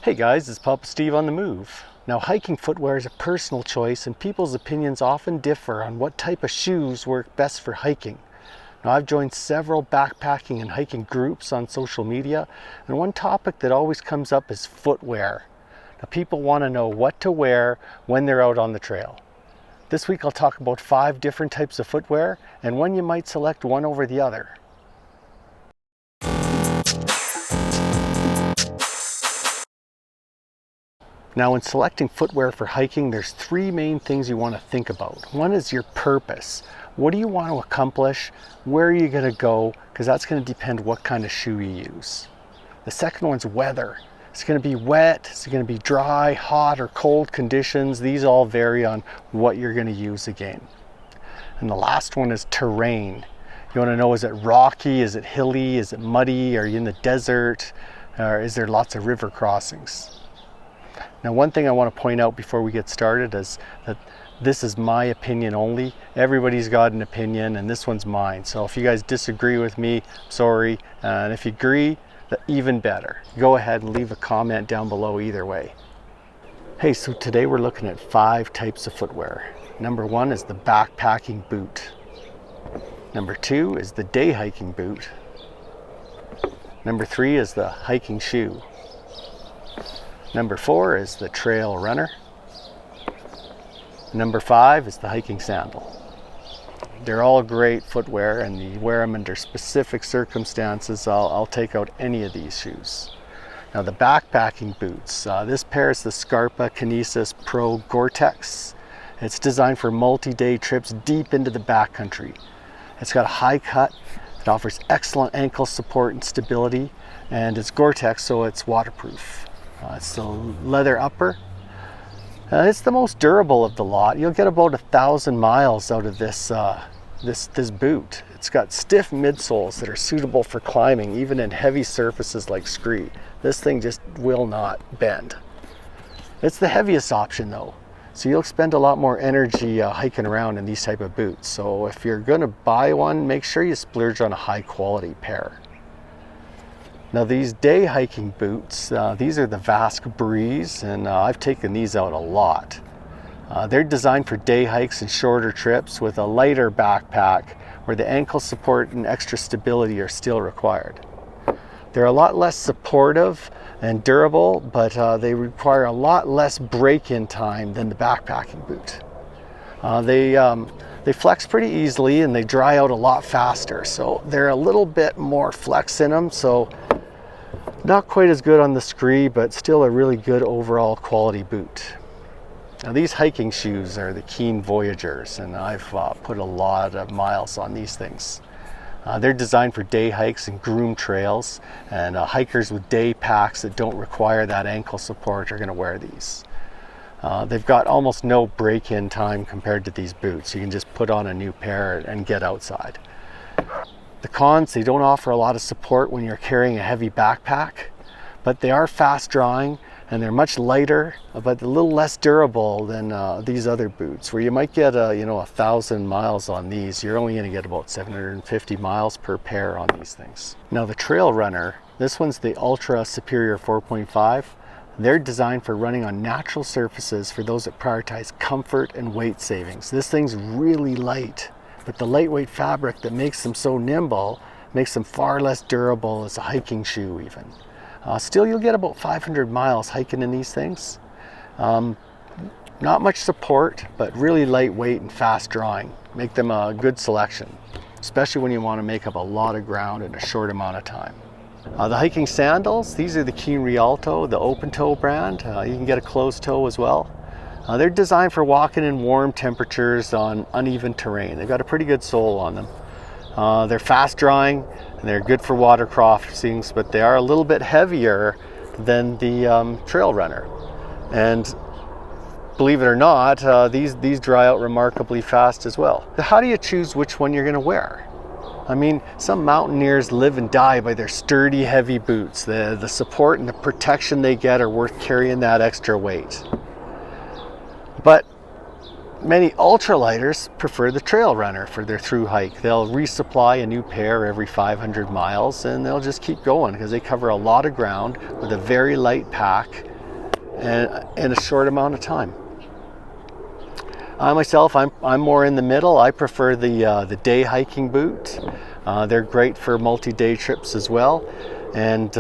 Hey guys, it's Papa Steve on the move. Now, hiking footwear is a personal choice and people's opinions often differ on what type of shoes work best for hiking. Now, I've joined several backpacking and hiking groups on social media, and one topic that always comes up is footwear. Now, people want to know what to wear when they're out on the trail. This week I'll talk about 5 different types of footwear and when you might select one over the other. Now, when selecting footwear for hiking, there's 3 main things you want to think about. One is your purpose. What do you want to accomplish? Where are you going to go? Because that's going to depend what kind of shoe you use. The second one's weather. It's going to be wet, it's going to be dry, hot or cold conditions. These all vary on what you're going to use again. And the last one is terrain. You want to know, is it rocky? Is it hilly? Is it muddy? Are you in the desert? Or is there lots of river crossings? Now, one thing I want to point out before we get started is that this is my opinion only. Everybody's got an opinion and this one's mine. So if you guys disagree with me, sorry. And if you agree, even better. Go ahead and leave a comment down below either way. Hey, so today we're looking at 5 types of footwear. Number 1 is the backpacking boot. Number 2 is the day hiking boot. Number 3 is the hiking shoe. Number 4 is the trail runner. Number 5 is the hiking sandal. They're all great footwear, and you wear them under specific circumstances. I'll take out any of these shoes. Now, the backpacking boots. This pair is the Scarpa Kinesis Pro Gore-Tex. It's designed for multi-day trips deep into the backcountry. It's got a high cut. It offers excellent ankle support and stability, and it's Gore-Tex, so it's waterproof. It's the leather upper. It's the most durable of the lot. You'll get about 1,000 miles out of this boot. It's got stiff midsoles that are suitable for climbing, even in heavy surfaces like scree. This thing just will not bend. It's the heaviest option though, so you'll spend a lot more energy hiking around in these type of boots. So if you're going to buy one, make sure you splurge on a high quality pair. Now, these day hiking boots, these are the Vasque Breeze, and I've taken these out a lot. They're designed for day hikes and shorter trips with a lighter backpack where the ankle support and extra stability are still required. They're a lot less supportive and durable, but they require a lot less break-in time than the backpacking boot. They flex pretty easily and they dry out a lot faster, so they're a little bit more flex in them, so not quite as good on the scree, but still a really good overall quality boot. Now, these hiking shoes are the Keen Voyagers, and I've put a lot of miles on these things. They're designed for day hikes and groomed trails, and hikers with day packs that don't require that ankle support are going to wear these. They've got almost no break-in time compared to these boots. You can just put on a new pair and get outside. The cons, they don't offer a lot of support when you're carrying a heavy backpack, but they are fast drying and they're much lighter, but a little less durable than these other boots, where you might get 1,000 miles on these. You're only going to get about 750 miles per pair on these things. Now, the trail runner, this one's the Ultra Superior 4.5. They're designed for running on natural surfaces for those that prioritize comfort and weight savings. This thing's really light, but the lightweight fabric that makes them so nimble makes them far less durable as a hiking shoe even. Still, you'll get about 500 miles hiking in these things. Not much support, but really lightweight and fast drawing. Make them a good selection, especially when you want to make up a lot of ground in a short amount of time. The hiking sandals, these are the Keen Rialto, the open toe brand. You can get a closed toe as well. They're designed for walking in warm temperatures on uneven terrain. They've got a pretty good sole on them. They're fast drying and they're good for water crossings, but they are a little bit heavier than the trail runner. And believe it or not, these dry out remarkably fast as well. How do you choose which one you're going to wear? I mean, some mountaineers live and die by their sturdy, heavy boots. The support and the protection they get are worth carrying that extra weight. But many ultralighters prefer the trail runner for their through hike. They'll resupply a new pair every 500 miles and they'll just keep going because they cover a lot of ground with a very light pack and in a short amount of time. I myself, I'm more in the middle. I prefer the day hiking boot. They're great for multi-day trips as well, and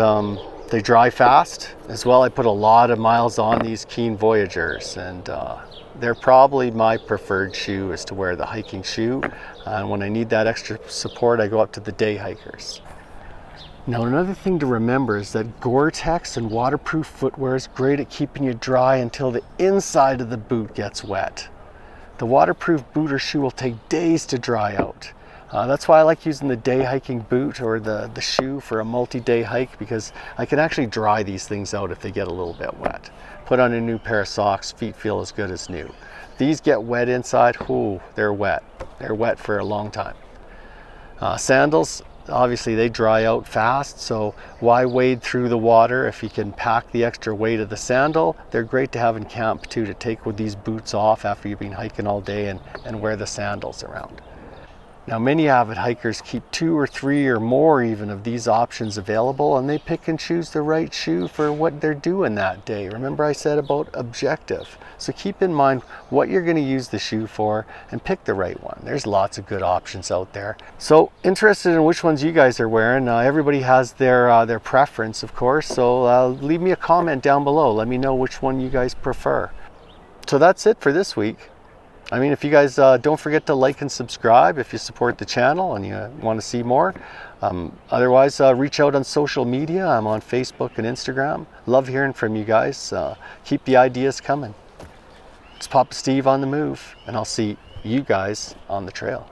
they dry fast as well. I put a lot of miles on these Keen Voyagers, and they're probably my preferred shoe as to wear the hiking shoe. And when I need that extra support, I go up to the day hikers. Now, another thing to remember is that Gore-Tex and waterproof footwear is great at keeping you dry until the inside of the boot gets wet. The waterproof boot or shoe will take days to dry out. That's why I like using the day hiking boot or the shoe for a multi-day hike, because I can actually dry these things out if they get a little bit wet. Put on a new pair of socks, feet feel as good as new. These get wet inside, ooh, they're wet. They're wet for a long time. Sandals, obviously they dry out fast, so why wade through the water if you can pack the extra weight of the sandal? They're great to have in camp too, to take with these boots off after you've been hiking all day and wear the sandals around. Now, many avid hikers keep 2 or 3 or more even of these options available, and they pick and choose the right shoe for what they're doing that day. Remember I said about objective. So keep in mind what you're going to use the shoe for and pick the right one. There's lots of good options out there. So interested in which ones you guys are wearing. Everybody has their preference, of course, so leave me a comment down below. Let me know which one you guys prefer. So that's it for this week. I mean, if you guys don't forget to like and subscribe if you support the channel and you want to see more. Otherwise, reach out on social media. I'm on Facebook and Instagram. Love hearing from you guys. Keep the ideas coming. It's Papa Steve on the move, and I'll see you guys on the trail.